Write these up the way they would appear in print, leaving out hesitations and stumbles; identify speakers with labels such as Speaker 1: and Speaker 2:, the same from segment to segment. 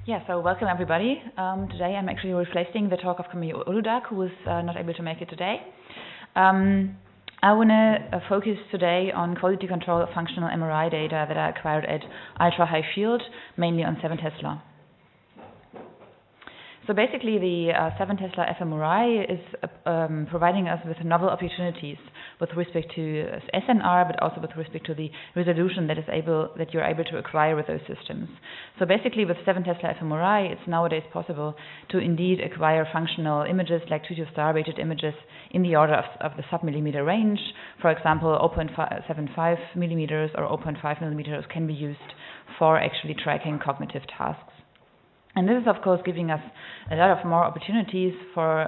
Speaker 1: Yeah, so welcome everybody. Today I'm actually replacing the talk of Camille Oludak, who was not able to make it today. I want to focus today on quality control of functional MRI data that I acquired at ultra-high field, mainly on 7 Tesla. So basically the 7 Tesla fMRI is providing us with novel opportunities with respect to SNR, but also with respect to the resolution that you're able to acquire with those systems. So basically with 7 Tesla fMRI, it's nowadays possible to indeed acquire functional images like 2-2 star rated images in the order of the sub-millimeter range. For example, 0.75 millimeters or 0.5 millimeters can be used for actually tracking cognitive tasks. And this is, of course, giving us a lot of more opportunities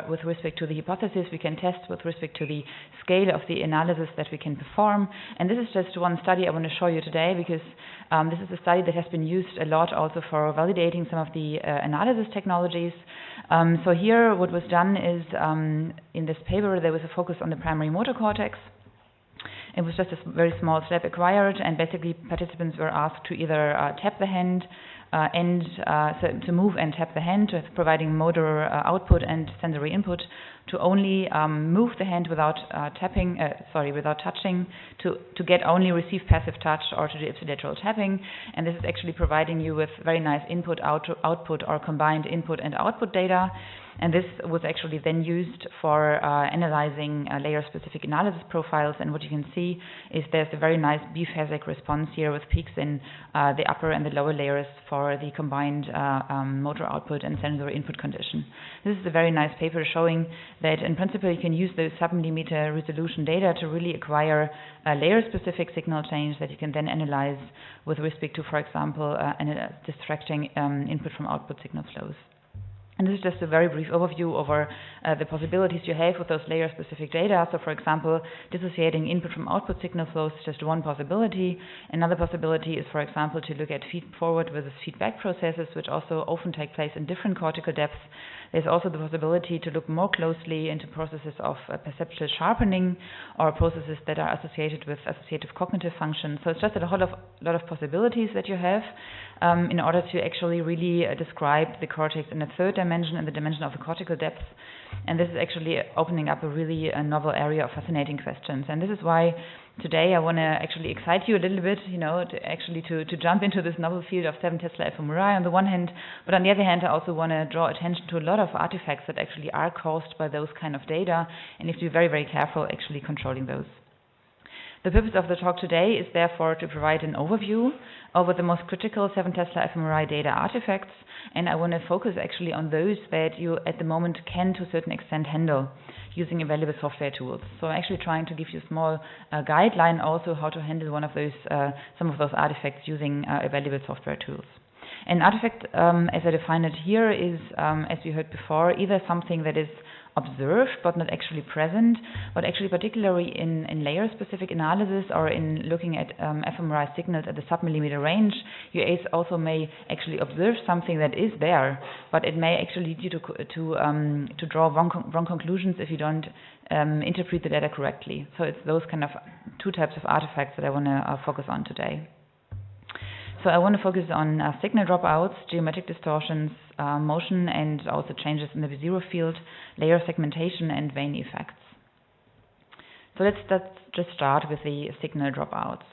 Speaker 1: with respect to the hypothesis we can test, with respect to the scale of the analysis that we can perform. And this is just one study I want to show you today, because this is a study that has been used a lot also for validating some of the analysis technologies. So here what was done is, in this paper, there was a focus on the primary motor cortex. It was just a very small step acquired, and basically participants were asked to either tap the hand so to move and tap the hand, providing motor output and sensory input, to only move the hand without touching, to get only receive passive touch, or to do ipsilateral tapping. And this is actually providing you with very nice input, output, or combined input and output data. And this was actually then used for analyzing layer-specific analysis profiles. And what you can see is there's a very nice biphasic response here with peaks in the upper and the lower layers for the combined motor output and sensory input condition. This is a very nice paper showing that in principle you can use those sub-millimeter resolution data to really acquire a layer-specific signal change that you can then analyze with respect to, for example, distracting input from output signal flows. And this is just a very brief overview over the possibilities you have with those layer-specific data. So, for example, dissociating input from output signal flows is just one possibility. Another possibility is, for example, to look at feed-forward versus feedback processes, which also often take place in different cortical depths. There's also the possibility to look more closely into processes of perceptual sharpening, or processes that are associated with associative cognitive function. So it's just a lot of possibilities that you have in order to actually really describe the cortex in a third dimension, in the dimension of the cortical depth. And this is actually opening up a really novel area of fascinating questions. And this is why today I want to actually excite you a little bit, to jump into this novel field of 7 Tesla fMRI on the one hand, but on the other hand I also want to draw attention to a lot of artifacts that actually are caused by those kind of data, and you have to be very, very careful actually controlling those. The purpose of the talk today is therefore to provide an overview over the most critical 7 Tesla fMRI data artifacts, and I want to focus actually on those that you at the moment can to a certain extent handle using available software tools. So I'm actually trying to give you a small guideline also how to handle some of those artifacts using available software tools. An artifact, as I define it here, is, as we heard before, either something that is observed but not actually present, but actually particularly in layer-specific analysis or in looking at fMRI signals at the sub-millimeter range, you also may actually observe something that is there, but it may actually lead you to draw wrong conclusions if you don't interpret the data correctly. So it's those kind of two types of artifacts that I want to focus on today. So I want to focus on signal dropouts, geometric distortions, motion, and also changes in the zero field, layer segmentation, and vein effects. So let's just start with the signal dropouts.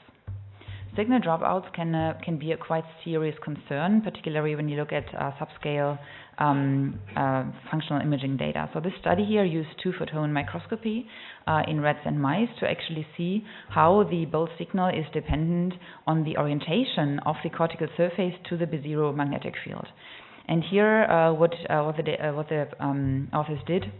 Speaker 1: Signal dropouts can be a quite serious concern, particularly when you look at subscale functional imaging data. So this study here used 2-photon microscopy in rats and mice to actually see how the bold signal is dependent on the orientation of the cortical surface to the B0 magnetic field. And here what the authors did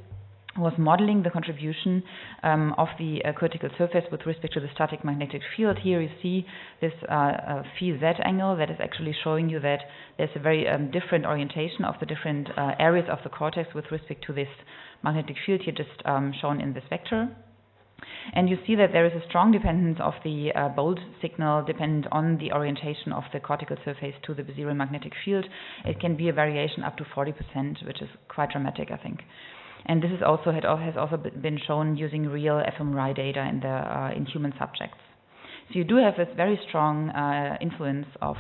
Speaker 1: was modeling the contribution of the cortical surface with respect to the static magnetic field. Here you see this phi z angle that is actually showing you that there's a very different orientation of the different areas of the cortex with respect to this magnetic field here just shown in this vector. And you see that there is a strong dependence of the bold signal dependent on the orientation of the cortical surface to the B0 magnetic field. It can be a variation up to 40%, which is quite dramatic, I think. And this is has also been shown using real fMRI data in human subjects. So you do have this very strong influence of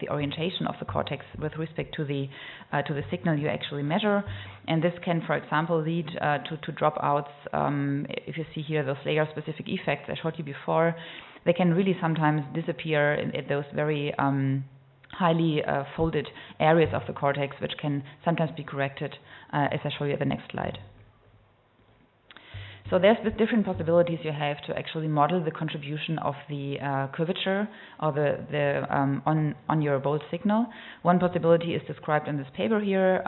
Speaker 1: the orientation of the cortex with respect to the signal you actually measure, and this can, for example, lead to dropouts. If you see here those layer-specific effects I showed you before, they can really sometimes disappear in those very highly folded areas of the cortex, which can sometimes be corrected, as I show you at the next slide. So there's the different possibilities you have to actually model the contribution of the curvature or the on your bold signal. One possibility is described in this paper here.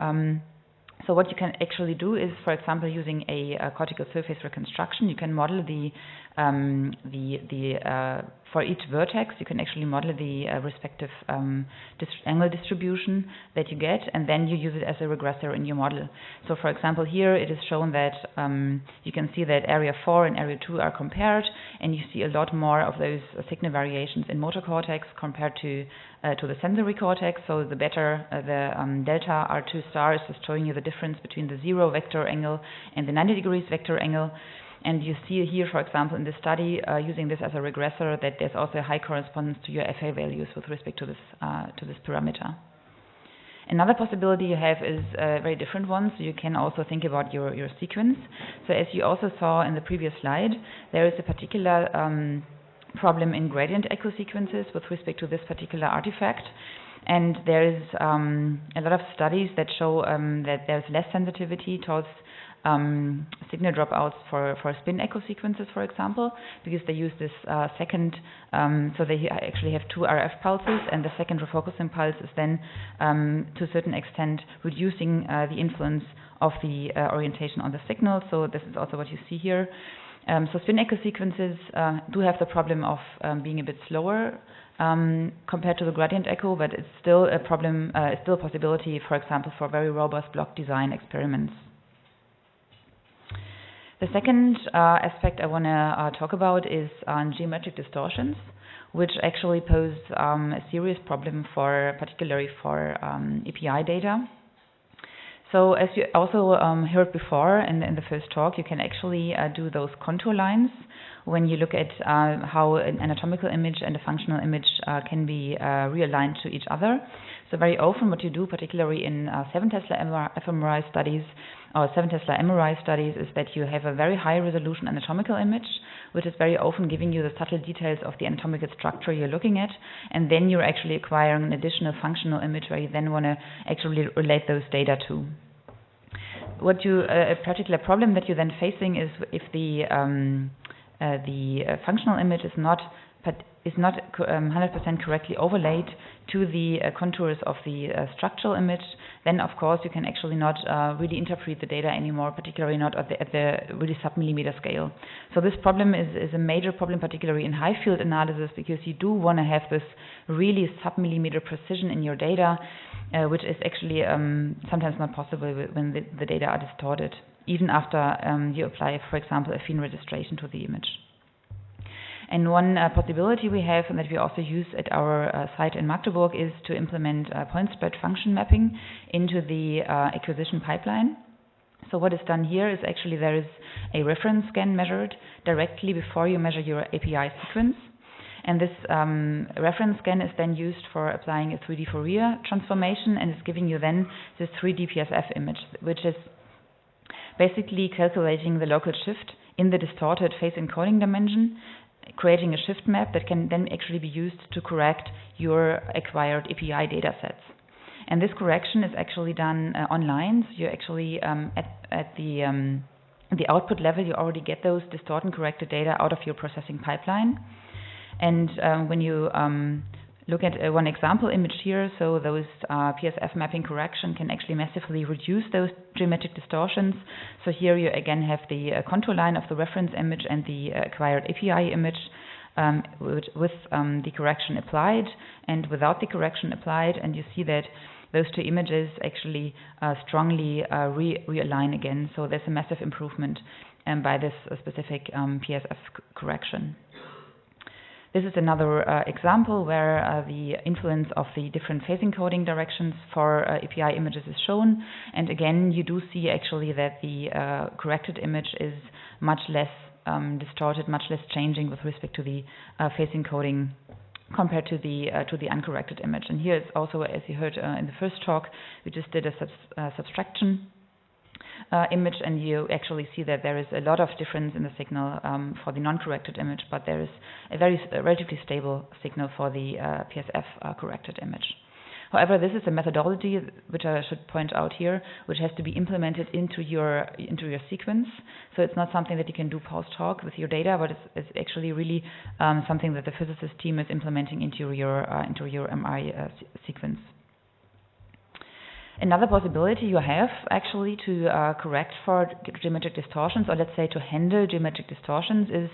Speaker 1: So what you can actually do is, for example, using a cortical surface reconstruction, you can model for each vertex, you can actually model the respective angle distribution that you get, and then you use it as a regressor in your model. So, for example, here it is shown that you can see that area 4 and area 2 are compared, and you see a lot more of those signal variations in motor cortex compared to the sensory cortex. So the better the delta R2 star is just showing you the difference between the 0 vector angle and the 90 degrees vector angle. And you see here, for example, in this study, using this as a regressor, that there's also a high correspondence to your FA values with respect to this parameter. Another possibility you have is a very different one. So you can also think about your sequence. So as you also saw in the previous slide, there is a particular problem in gradient echo sequences with respect to this particular artifact. And there is a lot of studies that show that there's less sensitivity towards signal dropouts for spin echo sequences, for example, because they use this second, so they actually have 2 RF pulses, and the second refocusing pulse is then to a certain extent reducing the influence of the orientation on the signal. So this is also what you see here. So spin echo sequences do have the problem of being a bit slower compared to the gradient echo, but it's still a problem, it's still a possibility, for example, for very robust block design experiments. The second aspect I want to talk about is geometric distortions, which actually pose a serious problem particularly for API data. So as you also heard before in the first talk, you can actually do those contour lines when you look at how an anatomical image and a functional image can be realigned to each other. So very often what you do, particularly in 7 Tesla fMRI studies or 7 Tesla MRI studies, is that you have a very high resolution anatomical image, which is very often giving you the subtle details of the anatomical structure you're looking at, and then you're actually acquiring an additional functional image where you then want to actually relate those data to. A particular problem that you're then facing is if the functional image is not 100% correctly overlaid to the contours of the structural image, then of course you can actually not really interpret the data anymore, particularly not at the really sub-millimeter scale. So this problem is a major problem, particularly in high field analysis, because you do want to have this really sub-millimeter precision in your data, which is actually sometimes not possible when the data are distorted, even after you apply, for example, a affine registration to the image. And one possibility we have, and that we also use at our site in Magdeburg, is to implement Pointspread function mapping into the acquisition pipeline. So what is done here is actually there is a reference scan measured directly before you measure your API sequence. And this reference scan is then used for applying a 3D Fourier transformation, and is giving you then this 3D PSF image, which is basically calculating the local shift in the distorted phase encoding dimension, creating a shift map that can then actually be used to correct your acquired API data sets. And this correction is actually done online. So you actually, at the output level, you already get those distorted and corrected data out of your processing pipeline. And when you look at one example image here, so those PSF mapping correction can actually massively reduce those geometric distortions. So here you again have the contour line of the reference image and the acquired API image with the correction applied and without the correction applied, and you see that those two images actually strongly realign again. So there's a massive improvement by this specific PSF correction. This is another example where the influence of the different phase encoding directions for API images is shown. And again, you do see actually that the corrected image is much less distorted, much less changing with respect to the face encoding compared to the uncorrected image. And here it's also, as you heard in the first talk, we just did a subtraction image, and you actually see that there is a lot of difference in the signal for the non-corrected image, but there is a relatively stable signal for the PSF corrected image. However, this is a methodology which I should point out here, which has to be implemented into your sequence. So it's not something that you can do post-hoc with your data, but it's actually really something that the physicist team is implementing into your MRI sequence. Another possibility you have actually to correct for geometric distortions, or let's say to handle geometric distortions, is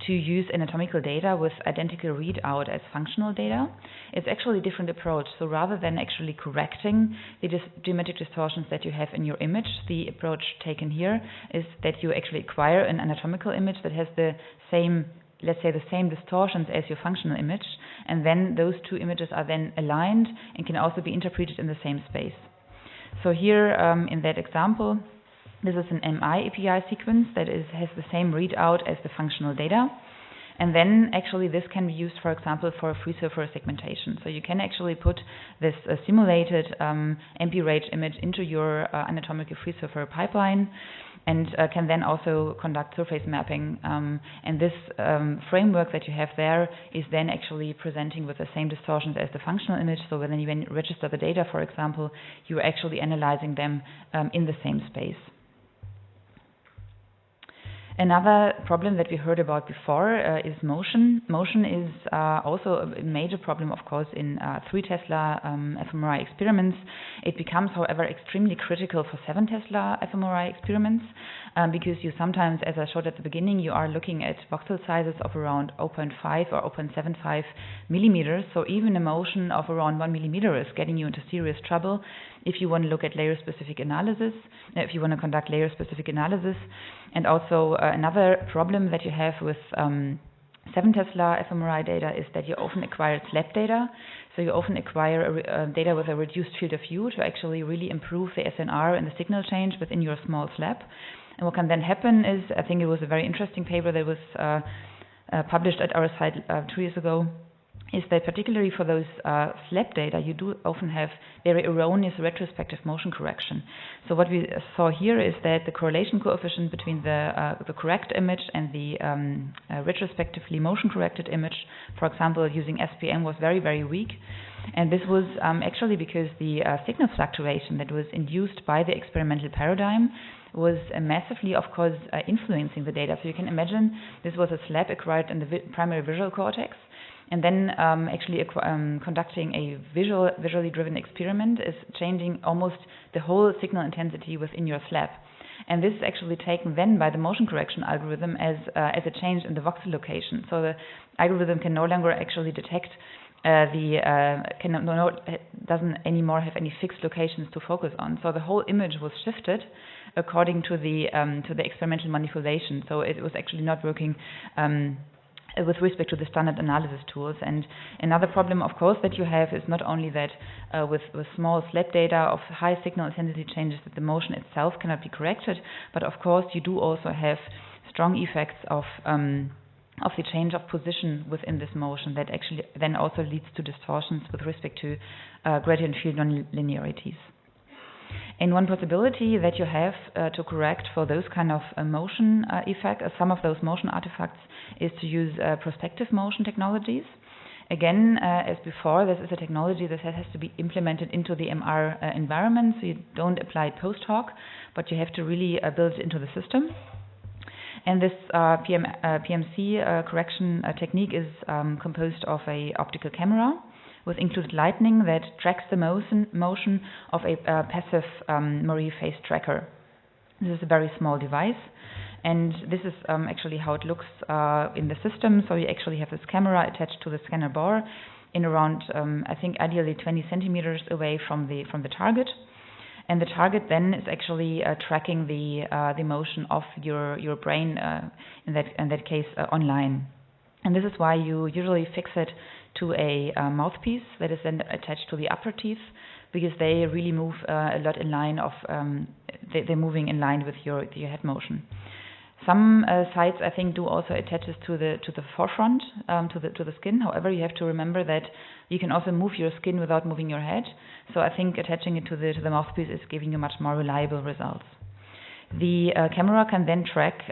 Speaker 1: to use anatomical data with identical readout as functional data. It's actually a different approach. So rather than actually correcting the geometric distortions that you have in your image, the approach taken here is that you actually acquire an anatomical image that has the same, let's say, the same distortions as your functional image, and then those two images are then aligned and can also be interpreted in the same space. So here in that example, this is an MI API sequence that has the same readout as the functional data. And then actually this can be used, for example, for free surface segmentation. So you can actually put this simulated MP-RAGE image into your anatomical free surface pipeline, and can then also conduct surface mapping. And this framework that you have there is then actually presenting with the same distortions as the functional image. So when you register the data, for example, you're actually analyzing them in the same space. Another problem that we heard about before is motion. Motion is also a major problem, of course, in 3 Tesla fMRI experiments. It becomes, however, extremely critical for 7 Tesla fMRI experiments because you sometimes, as I showed at the beginning, you are looking at voxel sizes of around 0.5 or 0.75 millimeters. So even a motion of around 1 millimeter is getting you into serious trouble if you want to look at layer-specific analysis, if you want to conduct layer-specific analysis. And also another problem that you have with 7 Tesla fMRI data is that you often acquire SLAP data. So you often acquire data with a reduced field of view to actually really improve the SNR and the signal change within your small SLAP. And what can then happen is, I think it was a very interesting paper that was published at our site 2 years ago, is that particularly for those SLAP data, you do often have very erroneous retrospective motion correction. So what we saw here is that the correlation coefficient between the correct image and the retrospectively motion corrected image, for example, using SPM, was very, very weak. And this was actually because the signal fluctuation that was induced by the experimental paradigm was massively, of course, influencing the data. So you can imagine this was a SLAP acquired in the primary visual cortex. And then actually conducting a visually driven experiment is changing almost the whole signal intensity within your SLAP. And this is actually taken then by the motion correction algorithm as a change in the voxel location. So the algorithm can no longer actually detect doesn't anymore have any fixed locations to focus on. So the whole image was shifted according to the experimental manipulation. So it was actually not working with respect to the standard analysis tools. And another problem, of course, that you have is not only that with small SLAP data of high signal intensity changes that the motion itself cannot be corrected, but of course you do also have strong effects of the change of position within this motion that actually then also leads to distortions with respect to gradient field nonlinearities. And one possibility that you have to correct for those kind of motion effects, some of those motion artifacts, is to use prospective motion technologies. Again, as before, this is a technology that has to be implemented into the MR environment, so you don't apply it post-hoc, but you have to really build it into the system. And this PMC correction technique is composed of an optical camera with included lighting that tracks the motion of a passive MRI phase tracker. This is a very small device, and this is actually how it looks in the system. So you actually have this camera attached to the scanner bore in around, I think, ideally 20 centimeters away from the target. And the target then is actually tracking the motion of your brain, in that case, online. And this is why you usually fix it to a mouthpiece that is then attached to the upper teeth, because they really move a lot in line of, they're moving in line with your head motion. Some sites, I think, do also attaches to the forefront, to the skin. However, you have to remember that you can also move your skin without moving your head. So I think attaching it to the mouthpiece is giving you much more reliable results. The camera can then track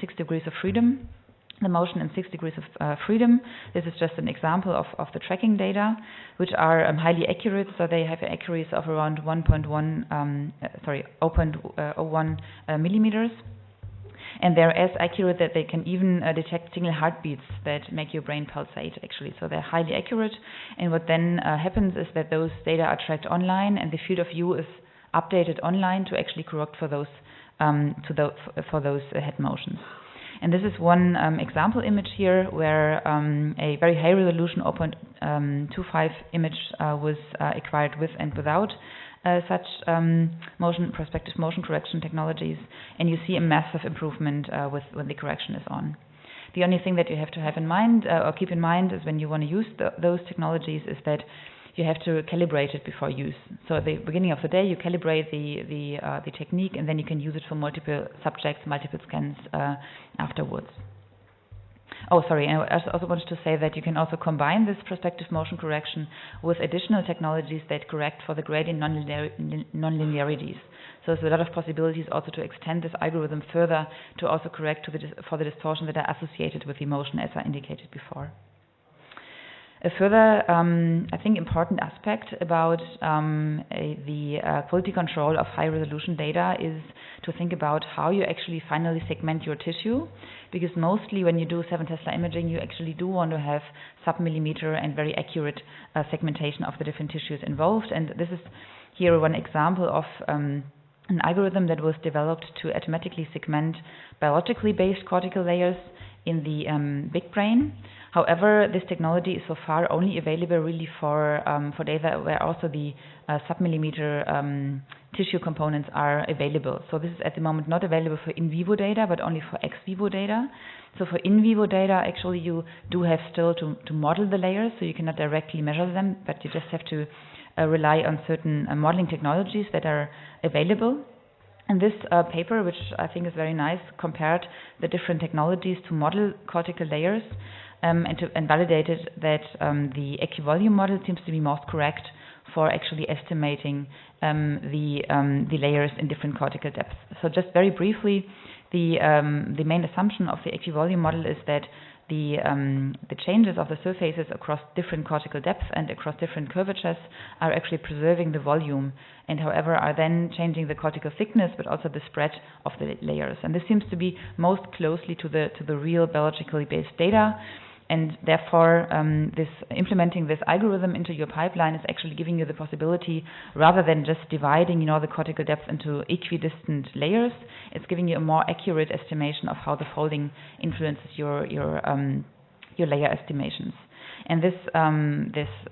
Speaker 1: 6 degrees of freedom, the motion in 6 degrees of freedom. This is just an example of the tracking data, which are highly accurate. So they have an accuracy of around 0.01 millimeters. And they're as accurate that they can even detect single heartbeats that make your brain pulsate, actually. So they're highly accurate. And what then happens is that those data are tracked online, and the field of view is updated online to actually correct for those head motions. And this is one example image here where a very high resolution 0.25 image was acquired with and without such prospective motion correction technologies, and you see a massive improvement when the correction is on. The only thing that you have to have in mind or keep in mind is when you want to use those technologies is that you have to calibrate it before use. So at the beginning of the day, you calibrate the technique, and then you can use it for multiple subjects, multiple scans afterwards. Oh, sorry, and I also wanted to say that you can also combine this prospective motion correction with additional technologies that correct for the gradient nonlinearities. So there's a lot of possibilities also to extend this algorithm further to also correct for the distortions that are associated with the motion, as I indicated before. A further, I think, important aspect about the quality control of high-resolution data is to think about how you actually finally segment your tissue, because mostly when you do 7 Tesla imaging, you actually do want to have sub-millimeter and very accurate segmentation of the different tissues involved. And this is here one example of an algorithm that was developed to automatically segment biologically based cortical layers in the big brain. However, this technology is so far only available really for data where also the sub-millimeter tissue components are available. So this is at the moment not available for in vivo data, but only for ex vivo data. So for in vivo data, actually you do have still to model the layers, so you cannot directly measure them, but you just have to rely on certain modeling technologies that are available. And this paper, which I think is very nice, compared the different technologies to model cortical layers and validated that the equivolume model seems to be most correct for actually estimating the layers in different cortical depths. So just very briefly, the main assumption of the equivolume model is that the changes of the surfaces across different cortical depths and across different curvatures are actually preserving the volume, and however are then changing the cortical thickness but also the spread of the layers. And this seems to be most closely to the real biologically based data. And therefore, implementing this algorithm into your pipeline is actually giving you the possibility, rather than just dividing, the cortical depth into equidistant layers, it's giving you a more accurate estimation of how the folding influences your layer estimations. And this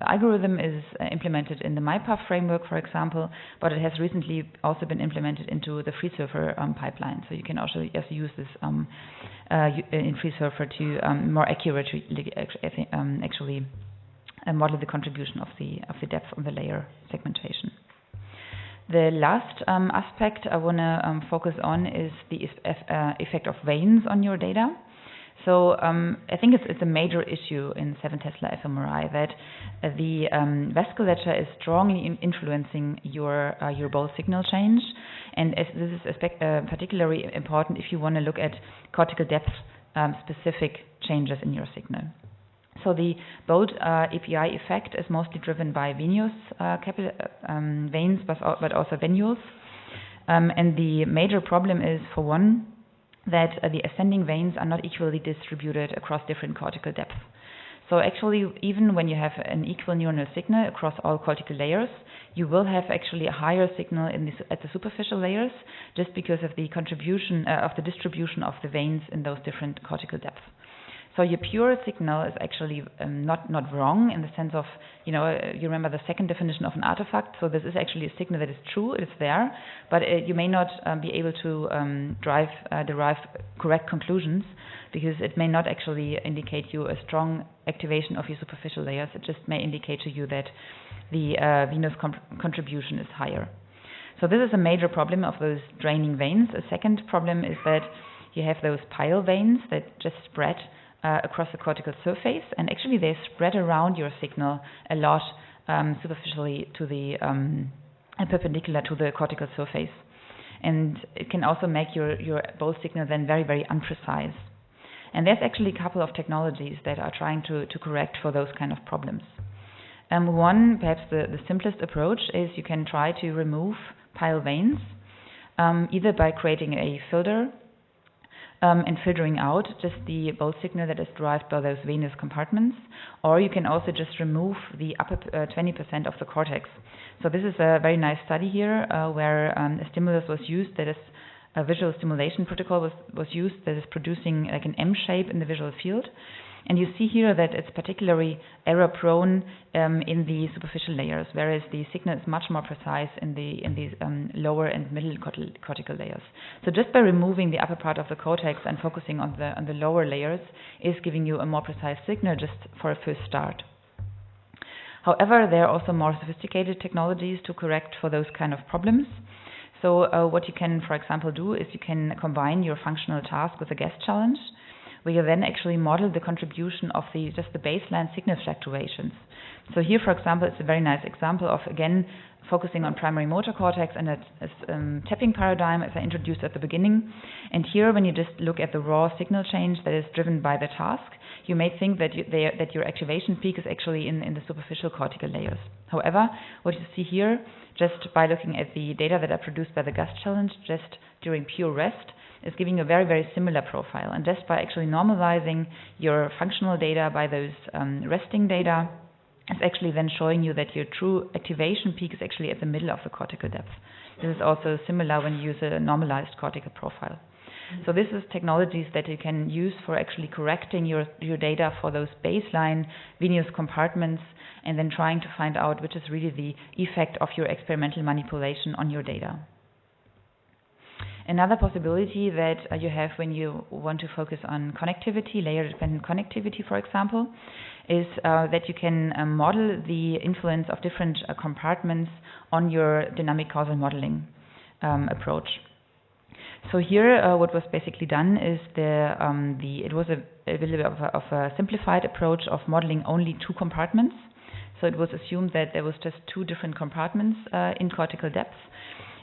Speaker 1: algorithm is implemented in the MyPath framework, for example, but it has recently also been implemented into the FreeSurfer pipeline. So you can also use this in FreeSurfer to more accurately actually model the contribution of the depth on the layer segmentation. The last aspect I want to focus on is the effect of veins on your data. So I think it's a major issue in 7 Tesla fMRI that the vasculature is strongly influencing your ball signal change, and this is particularly important if you want to look at cortical depth specific changes in your signal. So the bold API effect is mostly driven by venous veins, but also venules, and the major problem is, for one, that the ascending veins are not equally distributed across different cortical depths. So actually, even when you have an equal neuronal signal across all cortical layers, you will have actually a higher signal at the superficial layers, just because of the contribution of the distribution of the veins in those different cortical depths. So your pure signal is actually not wrong in the sense of, you remember the second definition of an artifact. So this is actually a signal that is true, it's there, but you may not be able to derive correct conclusions, because it may not actually indicate you a strong activation of your superficial layers. It just may indicate to you that the venous contribution is higher. So this is a major problem of those draining veins. A second problem is that you have those pile veins that just spread across the cortical surface, and actually they spread around your signal a lot superficially to the perpendicular to the cortical surface. And it can also make your both signal then very, very imprecise. And there's actually a couple of technologies that are trying to correct for those kind of problems. One, perhaps the simplest approach, is you can try to remove pile veins, either by creating a filter and filtering out just the both signal that is derived by those venous compartments, or you can also just remove the upper 20% of the cortex. So this is a very nice study here where a stimulus was used, that is a visual stimulation protocol was used that is producing like an M shape in the visual field. And you see here that it's particularly error-prone in the superficial layers, whereas the signal is much more precise in the lower and middle cortical layers. So just by removing the upper part of the cortex and focusing on the lower layers is giving you a more precise signal just for a first start. However, there are also more sophisticated technologies to correct for those kind of problems. So what you can, for example, do is you can combine your functional task with a guess challenge, where you then actually model the contribution of just the baseline signal fluctuations. So here, for example, it's a very nice example of, again, focusing on primary motor cortex and a tapping paradigm, as I introduced at the beginning. And here, when you just look at the raw signal change that is driven by the task, you may think that your activation peak is actually in the superficial cortical layers. However, what you see here, just by looking at the data that are produced by the GUST challenge, just during pure rest, is giving a very, very similar profile. And just by actually normalizing your functional data by those resting data, it's actually then showing you that your true activation peak is actually at the middle of the cortical depth. This is also similar when you use a normalized cortical profile. So this is technologies that you can use for actually correcting your data for those baseline venous compartments, and then trying to find out which is really the effect of your experimental manipulation on your data. Another possibility that you have when you want to focus on connectivity, layer-dependent connectivity, for example, is that you can model the influence of different compartments on your dynamic causal modeling approach. So here, what was basically done is it was a little bit of a simplified approach of modeling only two compartments. So it was assumed that there was just two different compartments in cortical depth.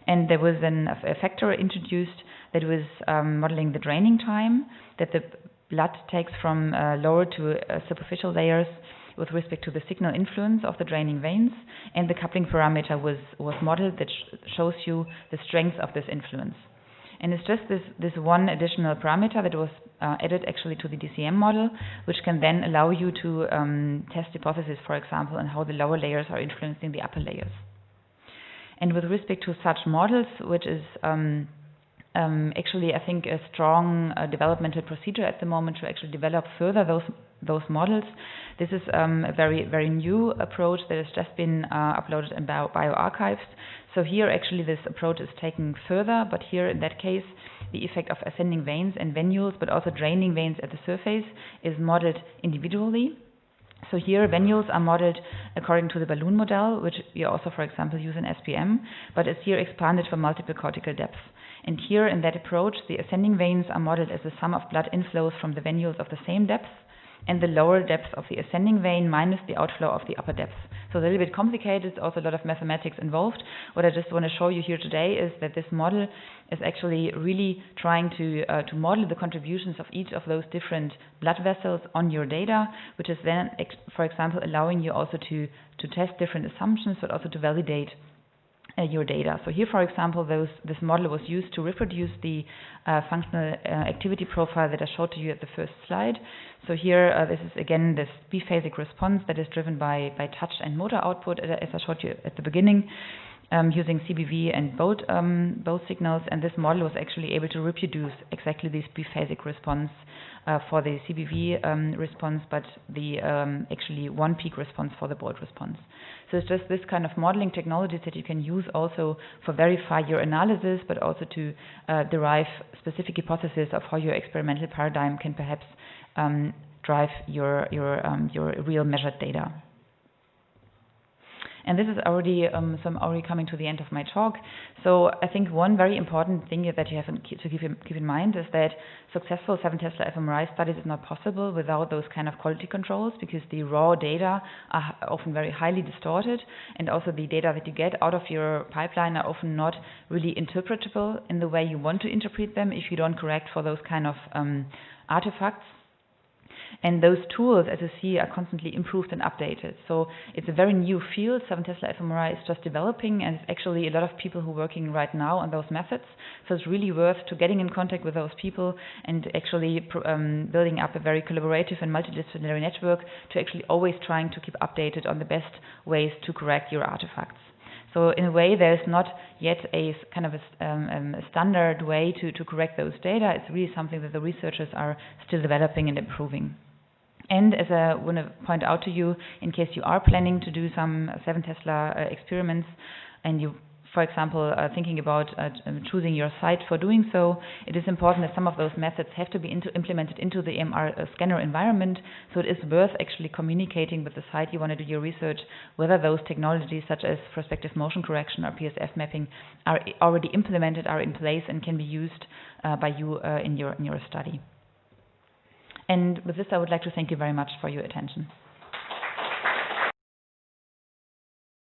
Speaker 1: And there was then a factor introduced that was modeling the draining time that the blood takes from lower to superficial layers with respect to the signal influence of the draining veins. And the coupling parameter was modeled that shows you the strength of this influence. And it's just this one additional parameter that was added actually to the DCM model, which can then allow you to test hypotheses, for example, on how the lower layers are influencing the upper layers. And with respect to such models, which is actually, I think, a strong developmental procedure at the moment to actually develop further those models. This is a very, very new approach that has just been uploaded in bioarchives. So here, actually, this approach is taken further, but here, in that case, the effect of ascending veins and venules, but also draining veins at the surface, is modeled individually. So here, venules are modeled according to the balloon model, which we also, for example, use in SPM, but it's here expanded for multiple cortical depths. And here, in that approach, the ascending veins are modeled as the sum of blood inflows from the venules of the same depth, and the lower depth of the ascending vein minus the outflow of the upper depth. So it's a little bit complicated, also a lot of mathematics involved. What I just want to show you here today is that this model is actually really trying to model the contributions of each of those different blood vessels on your data, which is then, for example, allowing you also to test different assumptions, but also to validate your data. So here, for example, this model was used to reproduce the functional activity profile that I showed to you at the first slide. So here, this is again this biphasic response that is driven by touch and motor output, as I showed you at the beginning, using CBV and both signals. And this model was actually able to reproduce exactly this biphasic response for the CBV response, but the actually one peak response for the bolt response. So it's just this kind of modeling technologies that you can use also for verify your analysis, but also to derive specific hypotheses of how your experimental paradigm can perhaps drive your real measured data. And this is already, so I'm already coming to the end of my talk. So I think one very important thing that you have to keep in mind is that successful 7 Tesla fMRI studies is not possible without those kind of quality controls, because the raw data are often very highly distorted, and also the data that you get out of your pipeline are often not really interpretable in the way you want to interpret them if you don't correct for those kind of artifacts. And those tools, as you see, are constantly improved and updated. So it's a very new field. 7 Tesla fMRI is just developing, and it's actually a lot of people who are working right now on those methods. So it's really worth to getting in contact with those people and actually building up a very collaborative and multidisciplinary network to actually always trying to keep updated on the best ways to correct your artifacts. So in a way, there's not yet a kind of a standard way to correct those data. It's really something that the researchers are still developing and improving. And as I want to point out to you, in case you are planning to do some 7 Tesla experiments, and you, for example, are thinking about choosing your site for doing so, it is important that some of those methods have to be implemented into the MR scanner environment. So it is worth actually communicating with the site you want to do your research, whether those technologies such as prospective motion correction or PSF mapping are already implemented, are in place, and can be used by you in your study. And with this, I would like to thank you very much for your attention.